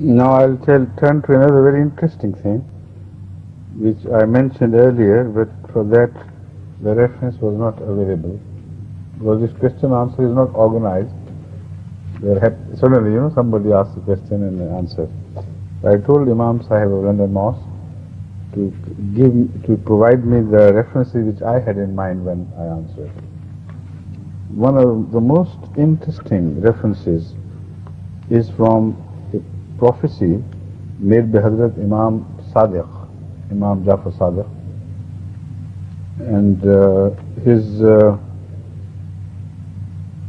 Now I'll turn to another very interesting thing, which I mentioned earlier, but for that the reference was not available, because this question answer is not organized. Suddenly, somebody asks a question and an answer. I told Imam Sahib of London Mosque to provide me the references which I had in mind when I answered. One of the most interesting references is from a prophecy made by Hadhrat Imam Jafar Sadiq, and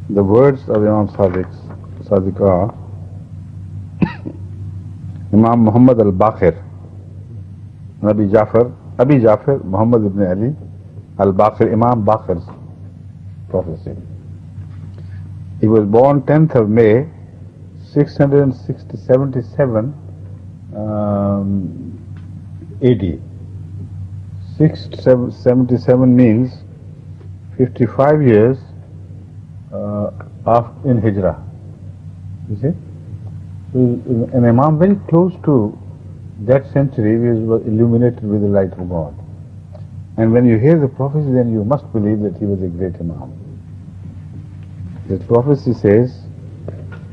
the words of Imam Sadiq are Imam Muhammad al-Baqir, Abi Jafar Muhammad ibn Ali al-Baqir, Imam Baqir's prophecy. He was born 10th of May 677 AD. 677 means 55 years in Hijrah. You see? So an Imam very close to that century was illuminated with the light of God. And when you hear the prophecy, then you must believe that he was a great Imam. The prophecy says,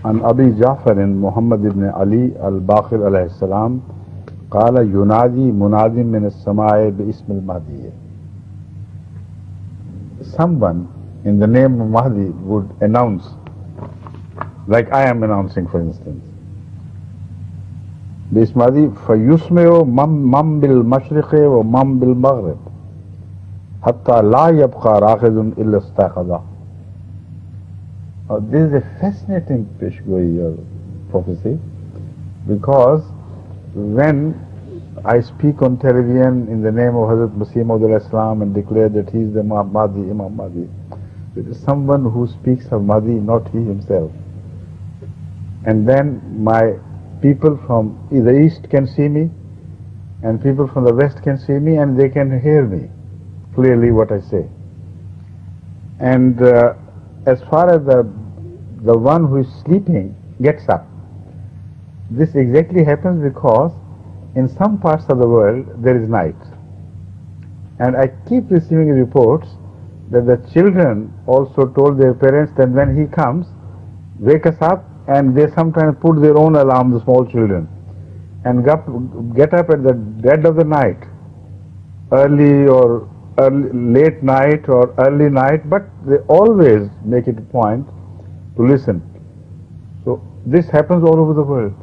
An Abi Jafar in Muhammad ibn Ali al-Baqir alayhi salam, Qala yunadi munadim min as-samai bi-ism al-Mahdi. Someone in the name of Mahdi would announce, like I am announcing, for instance, bi-ism Mahdi, فَيُسْمِعُ مَمْ بِالْمَشْرِقِ وَمَمْ بِالْمَغْرِبِ حَتَّى لَا يَبْقَى رَاخِذٌ إِلَّا اسْتَيْقَظَهُ. This is a fascinating peshgoi prophecy, because when I speak on television in the name of Hazrat Masih and declare that he is the Mahdi, Imam Mahdi, it is someone who speaks of Mahdi, not he himself. And then my people from the east can see me, and people from the west can see me, and they can hear me clearly what I say. And as far as the one who is sleeping gets up, this exactly happens because in some parts of the world there is night. And I keep receiving reports that the children also told their parents that when he comes, wake us up, and they sometimes put their own alarm, the small children, and get up at the dead of the night, late night or early night, but they always make it a point to listen. So this happens all over the world.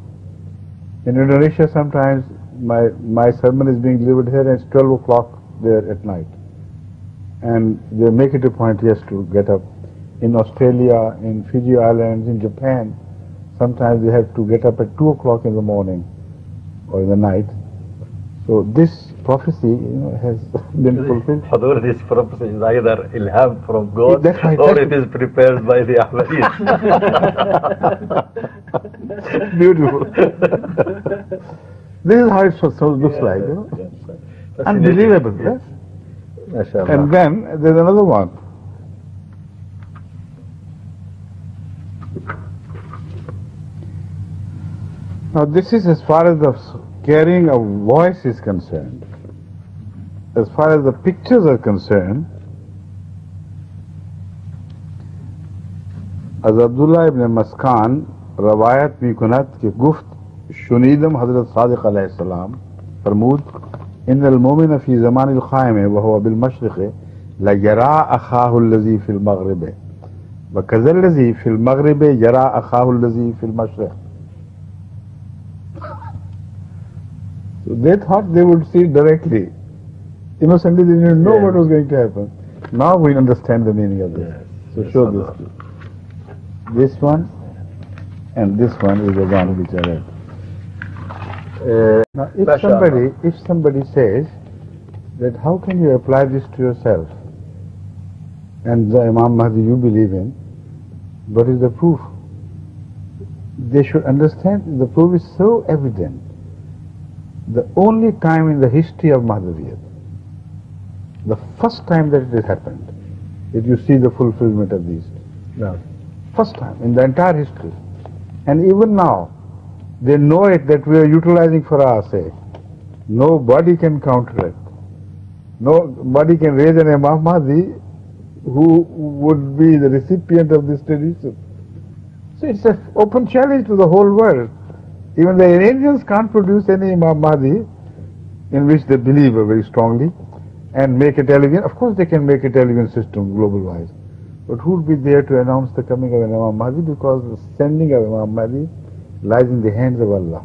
In Indonesia, sometimes my sermon is being delivered here, and it's 12 o'clock there at night, and they make it a point, yes, to get up. In Australia, in Fiji Islands, in Japan, sometimes they have to get up at 2 o'clock in the morning or in the night. So this prophecy, has been fulfilled. Although this prophecy is either ilham from God, right, or it is prepared by the Ahmadiyya. Beautiful. This is how it looks like, Yes. Unbelievable, yes? And then there's another one. Now this is as far as the carrying of voice is concerned. As far as the pictures are concerned, as Abdullah ibn Maskan Rawayat Mikunat ke Guft Shunidam Hadhrat Sadiq alayhi salam Farmud Inna al-Mu'mina fi zaman al-Khaime wa huwa bil-Mashriqi la yara akhahu allazi fil Maghribi wa kaza allazi fil Maghribi yara akhahu allazi fil Mashriq. So they thought they would see directly. Innocently they didn't know what was going to happen. Now we understand the meaning of this. So show this. This one and this one is the one which I read. Now if somebody says that how can you apply this to yourself, and the Imam Mahdi you believe in, what is the proof? They should understand the proof is so evident. The only time in the history of Mahdaviyyat, the first time that it has happened, that you see the fulfillment of these. First time in the entire history. And even now, They know it that we are utilizing for our sake. Nobody can counter it. Nobody can raise an Imam Mahdi who would be the recipient of this tradition. So it's an open challenge to the whole world. Even the Iranians can't produce any Imam Mahdi in which they believe very strongly and make a television. Of course they can make a television system global-wise. But who would be there to announce the coming of an Imam Mahdi? Because the sending of Imam Mahdi lies in the hands of Allah.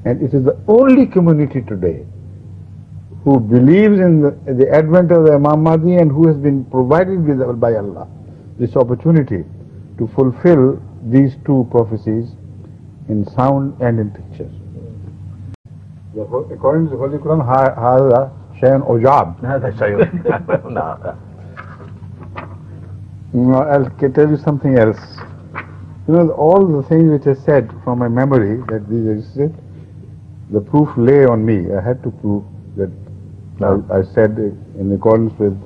And it is the only community today who believes in the advent of the Imam Mahdi and who has been provided with by Allah this opportunity to fulfill these two prophecies in sound and in picture. According to the Holy Quran, هذا شيء عجاب. هذا شيء. No, I'll tell you something else. You know, all the things which I said from my memory that these existed, the proof lay on me. I had to prove that I said in accordance with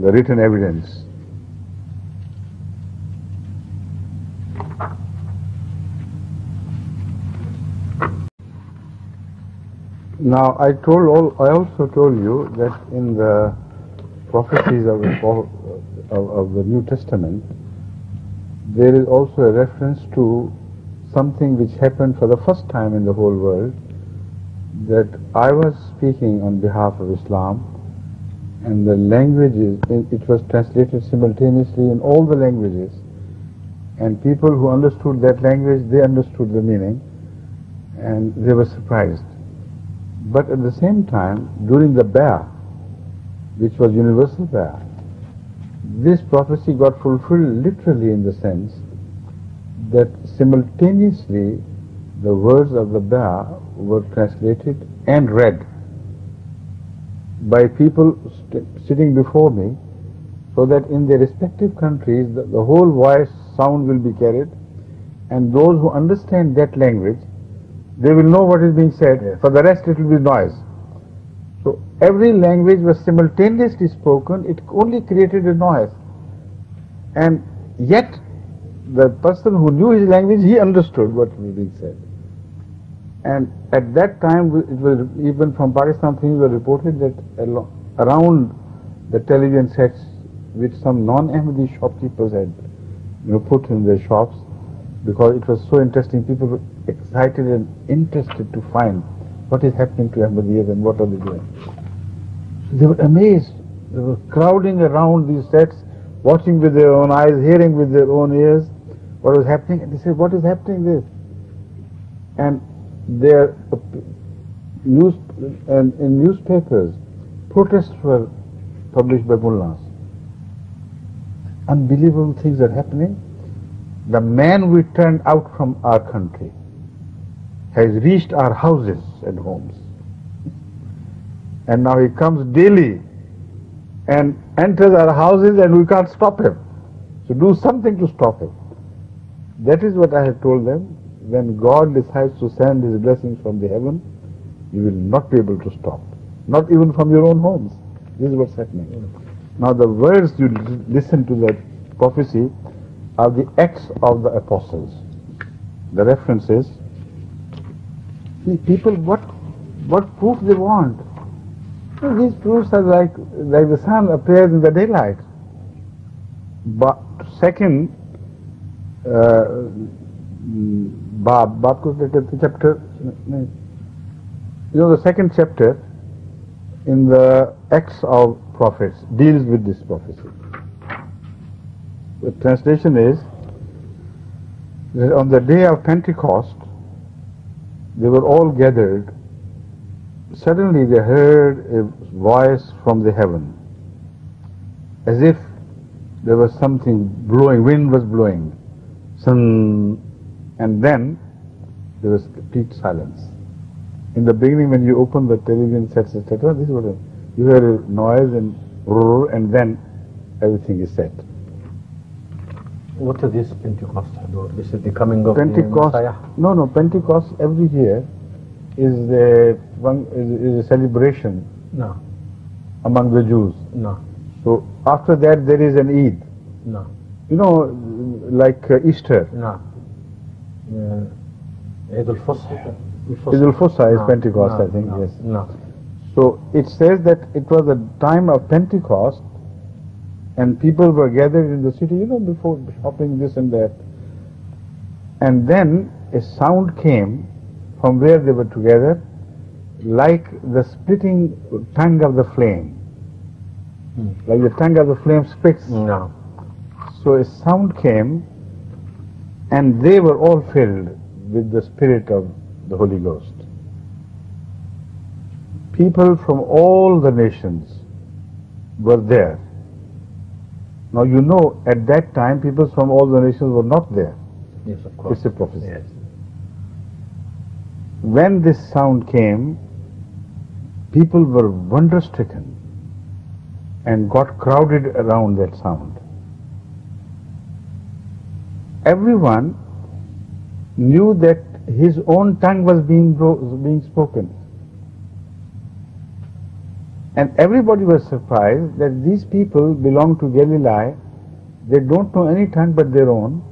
the written evidence. Now, I also told you that in the prophecies of the New Testament, there is also a reference to something which happened for the first time in the whole world, that I was speaking on behalf of Islam, and the languages, it was translated simultaneously in all the languages, and people who understood that language, they understood the meaning, and they were surprised. But at the same time, during the Bay'ah, which was universal Bay'ah, this prophecy got fulfilled literally in the sense that simultaneously the words of the Bay'ah were translated and read by people sitting before me, so that in their respective countries the whole voice sound will be carried, and those who understand that language, they will know what is being said. Yes. For the rest it will be noise. So every language was simultaneously spoken, it only created a noise. And yet the person who knew his language, he understood what was being said. And at that time, it was even from Pakistan, things were reported that around the television sets which some non-Ahmadi shopkeepers had put in their shops, because it was so interesting, people were excited and interested to find what is happening to Ahmadiyyas and what are they doing. So they were amazed. They were crowding around these sets, watching with their own eyes, hearing with their own ears what was happening, and they said, what is happening there? And their in newspapers, protests were published by mullahs. Unbelievable things are happening. The man we turned out from our country has reached our houses and homes. And now he comes daily and enters our houses, and we can't stop him. So do something to stop him. That is what I have told them. When God decides to send His blessings from the heaven, you will not be able to stop. Not even from your own homes. This is what's happening. Now the words you listen to the prophecy are the acts of the apostles. The references. See, people, what proof they want? These proofs are like the sun appears in the daylight. But second, chapter, the second chapter in the Acts of Prophets deals with this prophecy. The translation is that on the day of Pentecost, they were all gathered. Suddenly they heard a voice from the heaven, as if there was something blowing, wind was blowing, and then there was complete silence. In the beginning, when you open the television sets, etc., this is what you hear a noise and then everything is set. What is this Pentecost about? This is the coming of Pentecost, the Messiah? No, Pentecost every year is a celebration among the Jews. No. So after that there is an Eid. No. Like Easter. No. Eid al-Fusha. Eid al-Fusha is Pentecost, I think, yes. No. So it says that it was a time of Pentecost and people were gathered in the city, before shopping, this and that. And then a sound came from where they were together, like the splitting tongue of the flame. Like the tongue of the flame splits. No. So a sound came and they were all filled with the Spirit of the Holy Ghost. People from all the nations were there. Now at that time people from all the nations were not there. Yes, of course. It's a prophecy. Yes. When this sound came, people were wonder-stricken and got crowded around that sound. Everyone knew that his own tongue was being spoken. And everybody was surprised that these people belong to Galilee. They don't know any tongue but their own.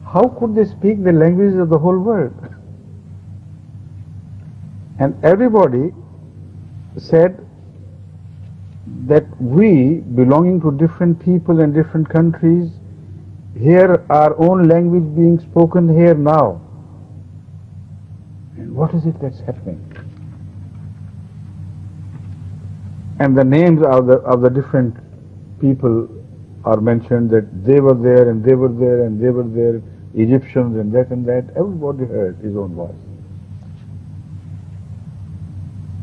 How could they speak the languages of the whole world? And everybody said that we, belonging to different people and different countries, hear our own language being spoken here now. And what is it that's happening? And the names of the different people are mentioned, that they were there and they were there and they were there, Egyptians and that and that. Everybody heard his own voice.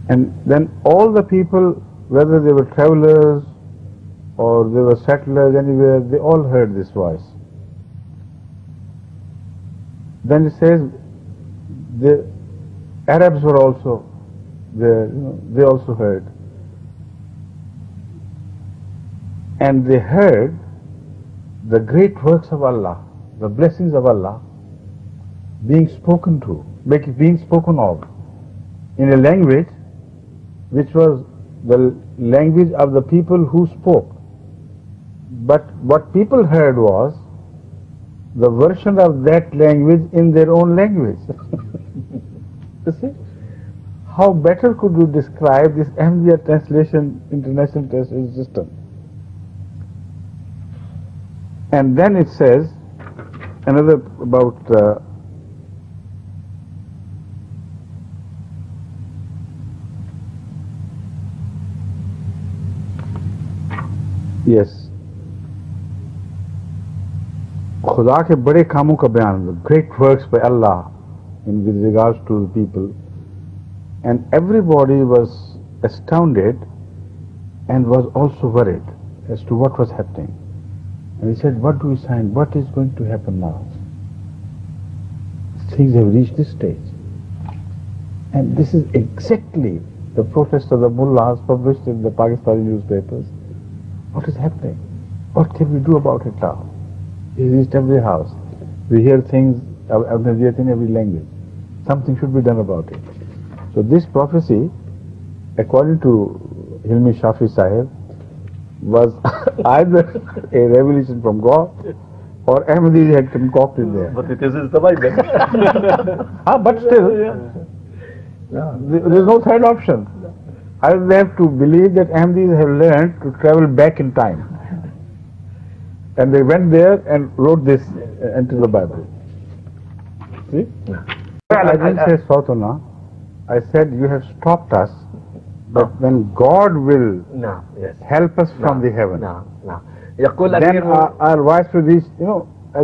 And then all the people, whether they were travelers or they were settlers anywhere, they all heard this voice. Then it says the Arabs were also there, they also heard. And they heard the great works of Allah, the blessings of Allah being spoken to, being spoken of in a language which was the language of the people who spoke. But what people heard was the version of that language in their own language. You see? How better could you describe this Ahmadiyya translation, international translation system? And then it says, another about yes, खुदा के बड़े कामों का बयान, great works by Allah in with regards to the people, and everybody was astounded and was also worried as to what was happening. And he said, what do we sign? What is going to happen now? Things have reached this stage. And this is exactly the protest of the mullahs published in the Pakistani newspapers. What is happening? What can we do about it now? It reached every house. We hear things of Ahmadiyyat in every language. Something should be done about it. So this prophecy, according to Hilmi Shafi Sahib, was either a revelation from God or Ahmadis had concocted there. But it is the Bible. But still, there is no third option. Either they have to believe that Ahmadis have learned to travel back in time. And they went there and wrote this into the Bible. See? I didn't say Sautuna. I said you have stopped us, but when God will help us from the heaven, then our voice will reach, I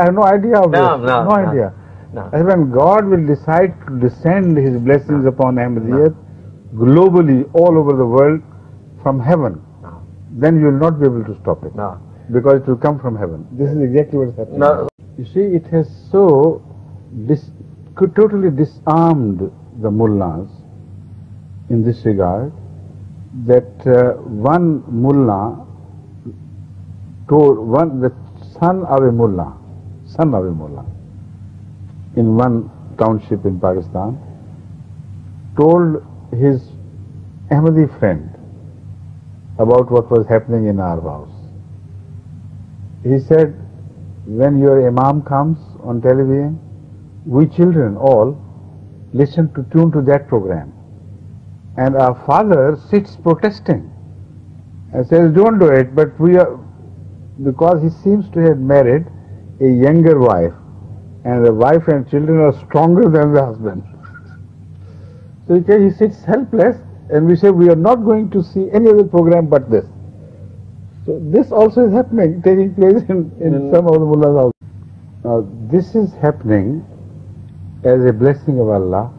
have no idea of this. No idea. And when God will decide to descend His blessings upon Ahmadiyyat globally, all over the world, from heaven, then you will not be able to stop it. Because it will come from heaven. This is exactly what is happening. You see, it has so totally disarmed the mullahs in this regard that one mullah told the son of a mullah in one township in Pakistan told his Ahmadi friend about what was happening in our house. He said, when your imam comes on television, we children all listen to tune to that program. And our father sits protesting and says, don't do it, but we are, because he seems to have married a younger wife, and the wife and children are stronger than the husband. So he sits helpless, and we say we are not going to see any other program but this. So this also is happening, taking place in some of the mullahs also. Now this is happening as a blessing of Allah,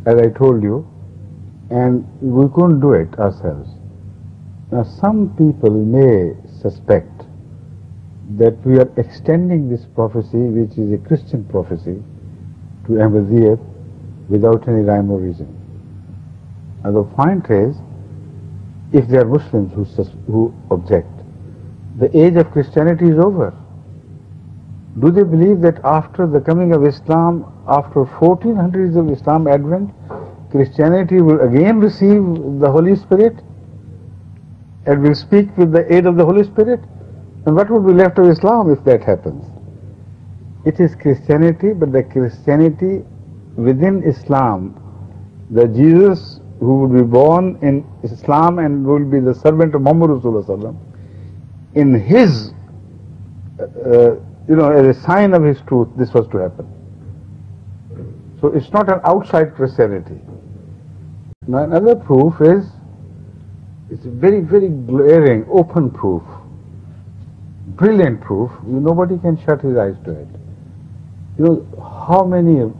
as I told you, and we couldn't do it ourselves. Now some people may suspect that we are extending this prophecy, which is a Christian prophecy, to Ahmadiyyat without any rhyme or reason. Now the point is, if there are Muslims who object, the age of Christianity is over. Do they believe that after the coming of Islam, after 1400 years of Islam advent, Christianity will again receive the Holy Spirit and will speak with the aid of the Holy Spirit? And what would be left of Islam if that happens? It is Christianity, but the Christianity within Islam, the Jesus who would be born in Islam and will be the servant of Muhammad Rasulullah, in his, as a sign of his truth, this was to happen. So it's not an outside Christianity. Now another proof is, it's a very, very glaring, open proof, brilliant proof. Nobody can shut his eyes to it. You know how many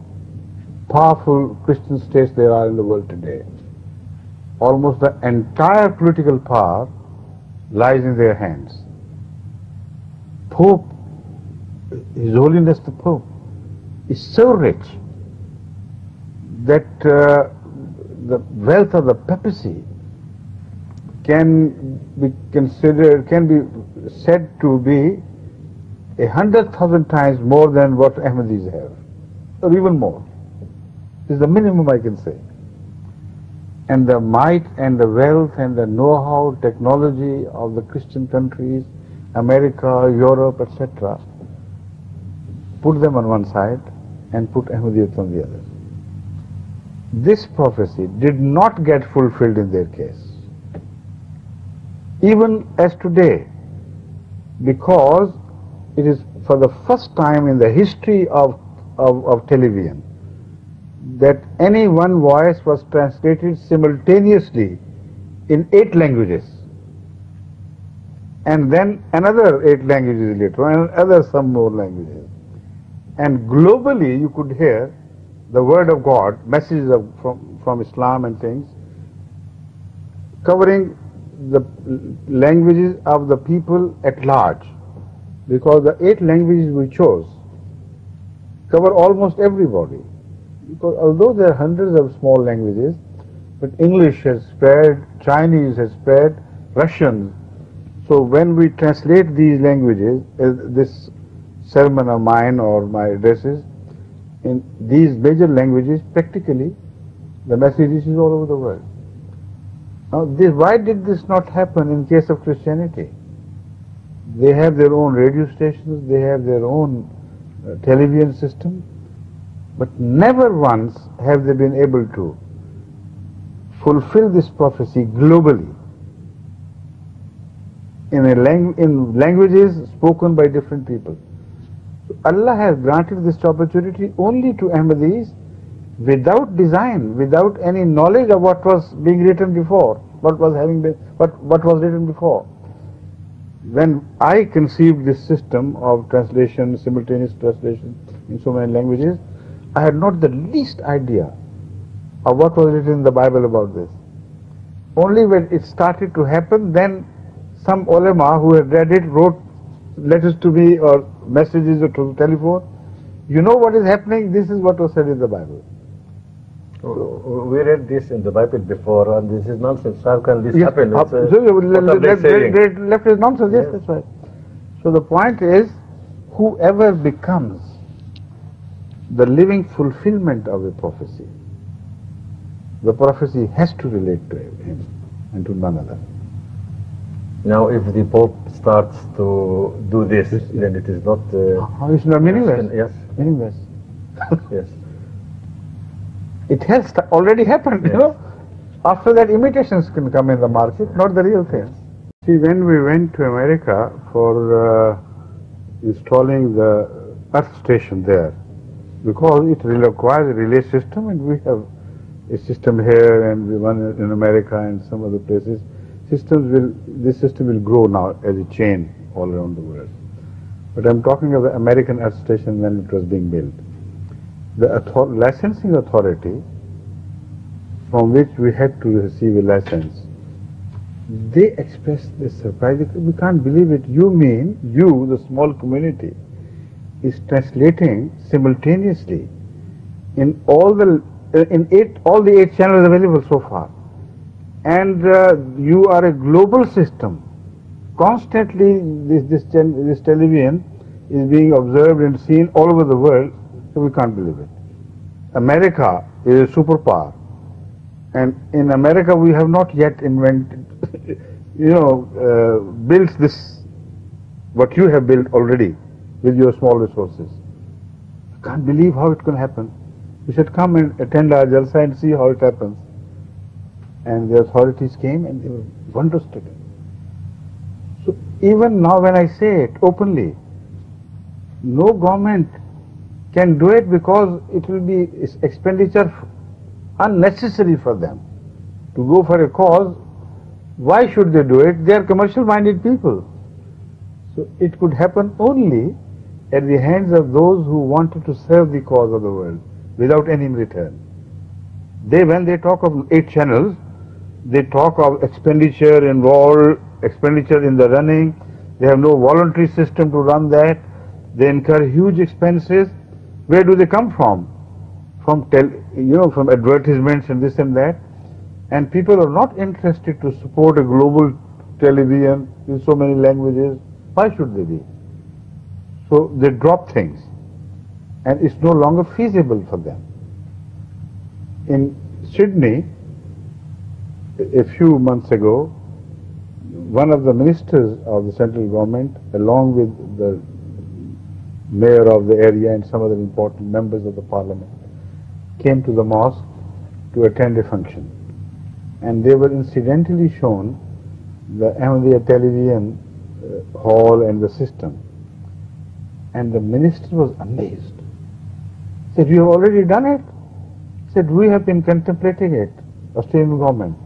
powerful Christian states there are in the world today. Almost the entire political power lies in their hands. Pope, His Holiness the Pope, is so rich that the wealth of the papacy can be considered, can be said to be 100,000 times more than what Ahmadis have, or even more. This is the minimum I can say. And the might and the wealth and the know-how, technology of the Christian countries, America, Europe, etc., put them on one side and put Ahmadiyyat on the other. This prophecy did not get fulfilled in their case, even as today, because it is for the first time in the history of television that any one voice was translated simultaneously in 8 languages, and then another 8 languages later, and other some more languages. And globally you could hear the word of God, messages from Islam and things, covering the languages of the people at large, because the 8 languages we chose cover almost everybody. Because although there are hundreds of small languages, but English has spread, Chinese has spread, Russian. So when we translate these languages, this sermon of mine or my addresses, in these major languages, practically the message reaches all over the world. Now why did this not happen in case of Christianity? They have their own radio stations, they have their own television system, but never once have they been able to fulfill this prophecy globally in languages spoken by different people. So Allah has granted this opportunity only to Ahmadis without design, without any knowledge of what was being written before, what was written before. When I conceived this system of translation, simultaneous translation in so many languages, I had not the least idea of what was written in the Bible about this. Only when it started to happen, then some ulama who had read it wrote letters to me or messages or to the telephone. You know what is happening? This is what was said in the Bible. We read this in the Bible before, and this is nonsense. How can this happen? Left is nonsense, yes, that's right. So the point is, whoever becomes the living fulfillment of a prophecy, the prophecy has to relate to him and to none other. Now, if the Pope starts to do this, then it is not... it's not meaningless. Yes. Meaningless. Yes. It has already happened, Yes. you know. After that, imitations can come in the market, not the real thing. See, when we went to America for installing the Earth station there, because it requires a relay system, and we have a system here and one in America and some other places. This system will grow now as a chain all around the world. But I'm talking of the American Earth station when it was being built. The licensing authority from which we had to receive a license, they expressed this surprise. We can't believe it. You mean you, the small community, is translating simultaneously in all the eight channels available so far, and you are a global system. Constantly, this television is being observed and seen all over the world. So we can't believe it. America is a superpower, and in America we have not yet invented, built this, what you have built already with your small resources. I can't believe how it can happen. You should come and attend our Jalsa and see how it happens. And the authorities came and they were wonder-stricken. So even now when I say it openly, no government can do it because it will be expenditure unnecessary for them to go for a cause. Why should they do it? They are commercial-minded people. So it could happen only at the hands of those who wanted to serve the cause of the world without any return. When they talk of 8 channels, they talk of expenditure involved, expenditure in the running. They have no voluntary system to run that. They incur huge expenses. Where do they come from? From advertisements and this and that. And people are not interested to support a global television in so many languages. Why should they be? So they drop things, and it's no longer feasible for them. In Sydney, a few months ago, one of the ministers of the central government, along with the mayor of the area and some other important members of the parliament, came to the mosque to attend a function. And they were incidentally shown the Ahmadiyya television hall and the system. And the minister was amazed. He said, "You have already done it?" He said, "We have been contemplating it, Australian government,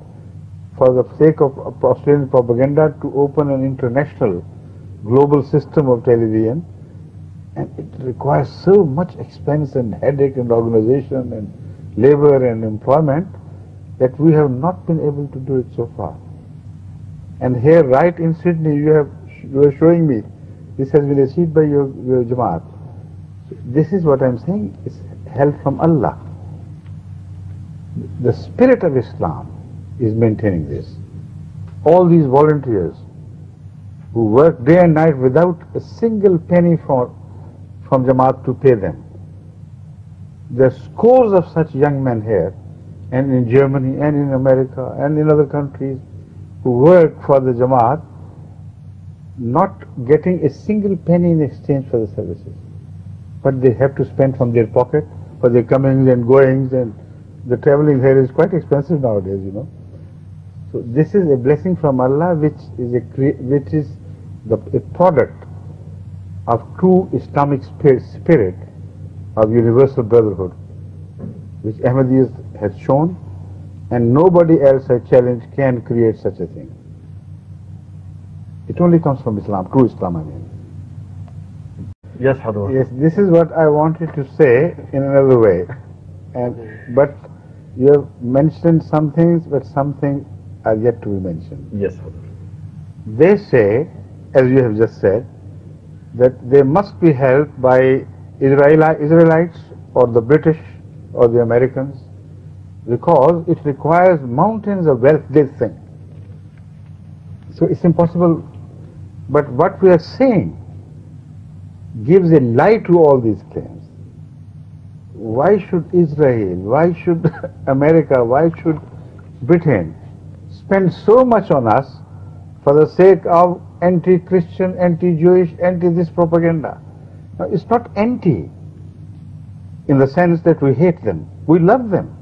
for the sake of Australian propaganda, to open an international global system of television, and it requires so much expense and headache and organization and labor and employment that we have not been able to do it so far. And here, right in Sydney, you are showing me, this has been achieved by your Jamaat. This is what I'm saying, is help from Allah. The spirit of Islam is maintaining this. All these volunteers who work day and night without a single penny from Jamaat to pay them. There are scores of such young men here, and in Germany and in America and in other countries, who work for the Jamaat, not getting a single penny in exchange for the services. But they have to spend from their pocket for their comings and goings, and the traveling here is quite expensive nowadays, So this is a blessing from Allah, which is a product of true Islamic spirit of universal brotherhood, which Ahmadiyya has shown, and nobody else, I challenge, can create such a thing. It only comes from Islam, true Islam, I mean. Yes, Hadhrat. Yes, this is what I wanted to say in another way. But you have mentioned some things, but some things are yet to be mentioned. Yes, Hadhrat. They say, as you have just said, that they must be helped by Israelites or the British or the Americans, because it requires mountains of wealth, they think. So it's impossible. But what we are saying gives a lie to all these claims. Why should Israel, why should America, why should Britain spend so much on us for the sake of anti-Christian, anti-Jewish, anti-this propaganda? Now, it's not anti. in the sense that we hate them. We love them.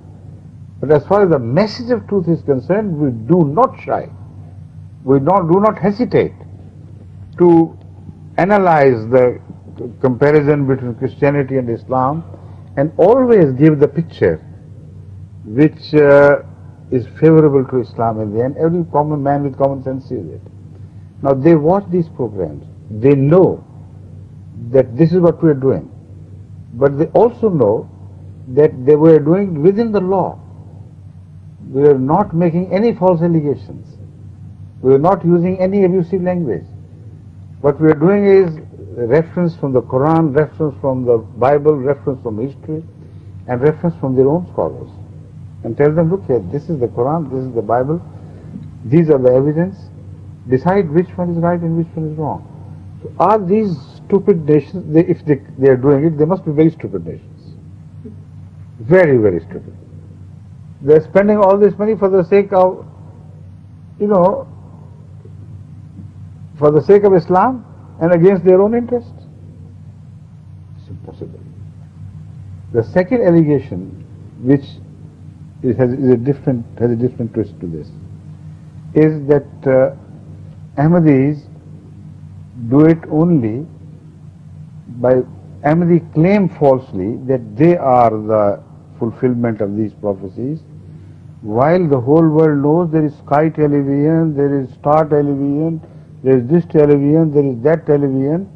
But as far as the message of truth is concerned, we do not shy. We do not hesitate to analyze the comparison between Christianity and Islam and always give the picture which is favorable to Islam in the end. Every common man with common sense sees it. Now they watch these programs. They know that this is what we are doing. But they also know that they were doing within the law. We are not making any false allegations. We are not using any abusive language. What we are doing is reference from the Quran, reference from the Bible, reference from history, and reference from their own scholars. And tell them, look here, this is the Quran, this is the Bible, these are the evidence, decide which one is right and which one is wrong. So are these stupid nations, if they are doing it, they must be very stupid nations. Very, very stupid. They are spending all this money for the sake of, for the sake of Islam and against their own interests. It's impossible. The second allegation, which has a different twist to this, is that Ahmadis do it only by Ahmadi claim falsely that they are the fulfillment of these prophecies, while the whole world knows there is Sky Television, there is Star Television, there is this television, there is that television,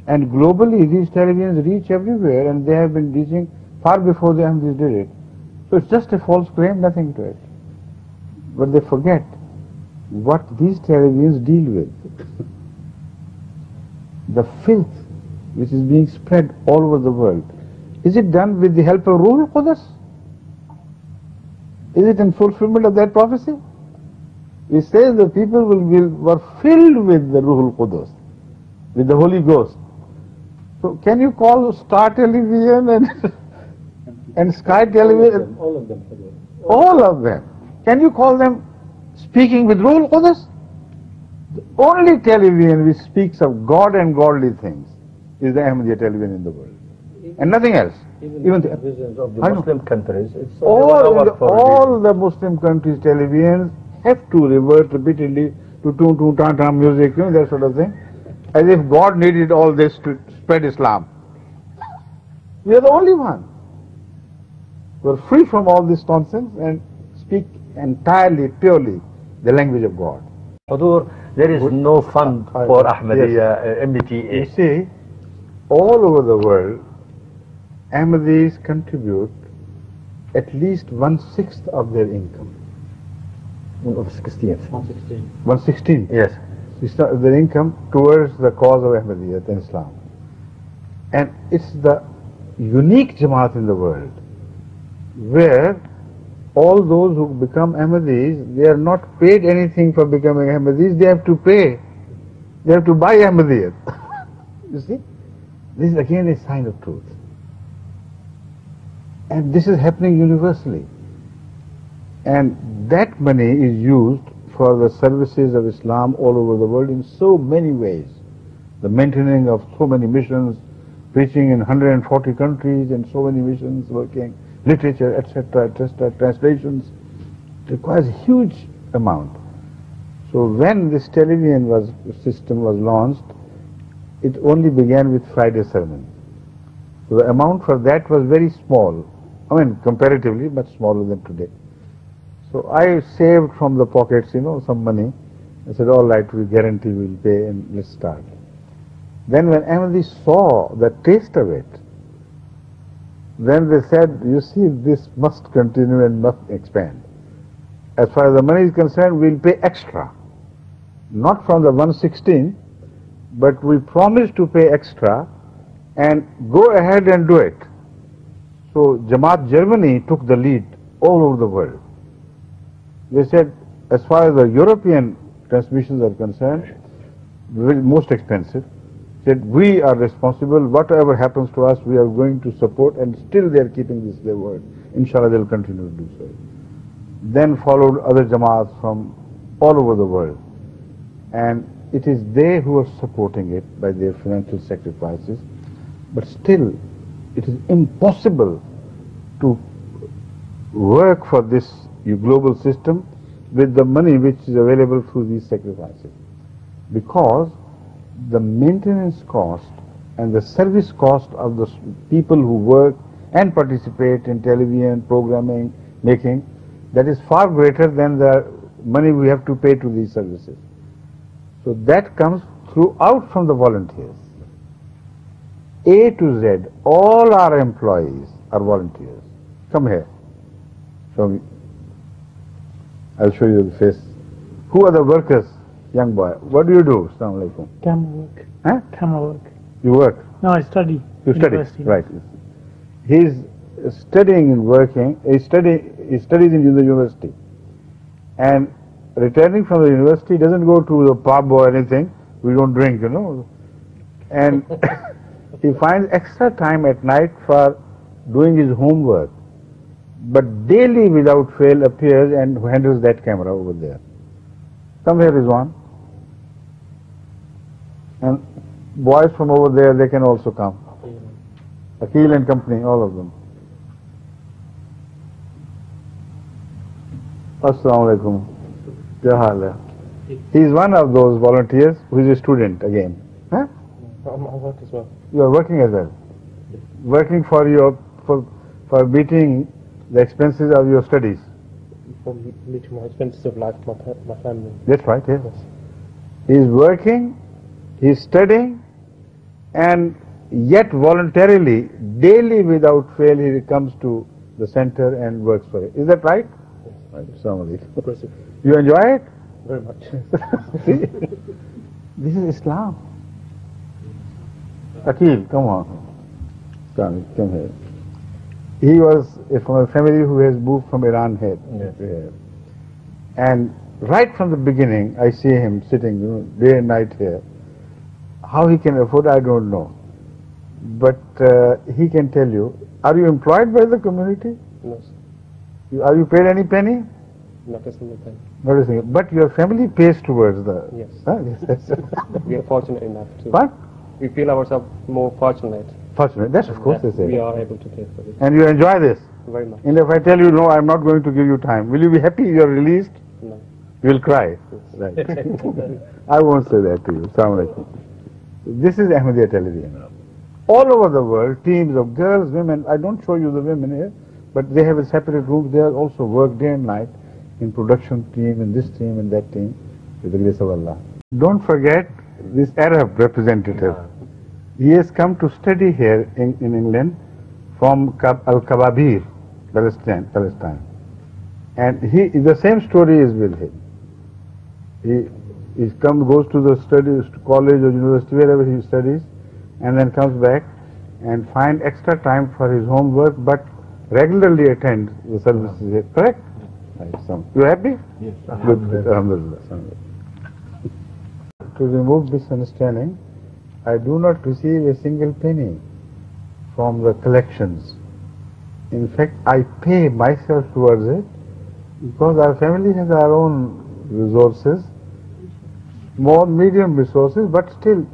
and globally these televisions reach everywhere, and they have been reaching far before the Ahmadis did it. So it's just a false claim, nothing to it. But they forget what these televisions deal with. The filth which is being spread all over the world. Is it done with the help of Ruhul Qudus? Is it in fulfillment of that prophecy? It says the people were filled with the Ruhul Qudus, with the Holy Ghost. So can you call Star Television and Sky Television? All of them. All of them. Can you call them speaking with Ruhul Qudus? The only television which speaks of God and godly things is the Ahmadiyya television in the world. And nothing else. Even the televisions of the Muslim countries, it's all the Muslim countries' televisions have to revert repeatedly to toon tan tan music, that sort of thing, as if God needed all this to spread Islam. We are the only one. We are free from all this nonsense and speak entirely, purely the language of God. Hudur, there is no fund for Ahmadiyya, MTA. You see, all over the world, Ahmadis contribute at least 1/6 of their income. 1/16. 1/16? Yes. Their income towards the cause of Ahmadiyya and Islam. And it's the unique Jamaat in the world where all those who become Ahmadis, they are not paid anything for becoming Ahmadis, they have to pay. They have to buy Ahmadiyya. You see? This is again a sign of truth. And this is happening universally. And that money is used for the services of Islam all over the world in so many ways. The maintaining of so many missions, preaching in 140 countries and so many missions working, literature, etc., translations. It requires a huge amount. So when this television system was launched, it only began with Friday sermon. So the amount for that was very small. I mean, comparatively much smaller than today. So I saved from the pockets, some money. I said, all right, we guarantee we'll pay and let's start. Then when Ahmadis saw the taste of it, then they said, you see, this must continue and must expand. As far as the money is concerned, we'll pay extra. Not from the 1/16, but we promise to pay extra and go ahead and do it. So Jamaat Germany took the lead all over the world. They said, as far as the European transmissions are concerned, most expensive, said we are responsible, whatever happens to us, we are going to support, and still they are keeping this their word. Inshallah, they will continue to do so. Then followed other Jamaats from all over the world. And it is they who are supporting it by their financial sacrifices. But still, it is impossible to work for this global system with the money which is available through these sacrifices, because the maintenance cost and the service cost of the people who work and participate in television programming making, that is far greater than the money we have to pay to these services. So that comes throughout from the volunteers. A to Z, all our employees are volunteers. Come here. Show me. I'll show you the face. Who are the workers, young boy? What do you do? Assalamu alaikum. Camera work. Huh? Camera work. You work? No, I study. You study? University. Right. He's studying and working. He studies in the university. And returning from the university, he doesn't go to the pub or anything. We don't drink, you know. And he finds extra time at night for doing his homework. But daily without fail appears and handles that camera over there. Come here, Rizwan. And boys from over there, they can also come. Akil and company, all of them. Assalamu alaikum. Kya haal hai? He is one of those volunteers who is a student again. Huh? I work as well. You are working as well. Working for for meeting the expenses of your studies. For meeting my expenses of life, my family. That's right, yes. He is working, he is studying, and yet voluntarily, daily without fail, he comes to the center and works for it. Is that right? Yes. Right. Assalamu alaikum. Progressive. You enjoy it? Very much. See? This is Islam. Akil, come on. Come here. He was from a family who has moved from Iran here. Yes. And right from the beginning, I see him sitting, day and night here. How he can afford, I don't know. But he can tell you. Are you employed by the community? No, sir. Are you paid any penny? Not a single thing. Not a single. But your family pays towards the. Yes. Huh? Yes. We are fortunate enough to. What? We feel ourselves more fortunate. Fortunate. That's of course they that we say. are able to pay for this. And you enjoy this. Very much. And if I tell you no, I'm not going to give you time, will you be happy you're released? No. You will cry. Right. I won't say that to you. Assalamu alaikum. This is Ahmadiyya television. All over the world, teams of girls, women, I don't show you the women here, but they have a separate room. They also work day and night in production team, in this team, in that team, with the grace of Allah. Don't forget this Arab representative. He has come to study here in England from Al-Kababir, Palestine. And the same story is with him. He goes to the college or university, wherever he studies, and then comes back and find extra time for his homework, but regularly attend the services here. Correct? Right. You happy? Yes. Good. Alhamdulillah. To remove misunderstanding, I do not receive a single penny from the collections. In fact, I pay myself towards it because our family has our own resources, more medium resources, but still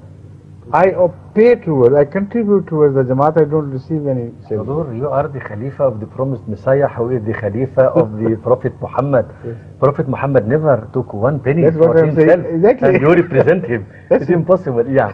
I pay towards, I contribute towards the Jamaat. I don't receive any salary. Hadhrat, you are the Khalifa of the promised Messiah, who is the Khalifa of the Prophet Muhammad. Yes. Prophet Muhammad never took one penny That's for what I'm saying. himself. Exactly. And you represent him. It's impossible. Yeah.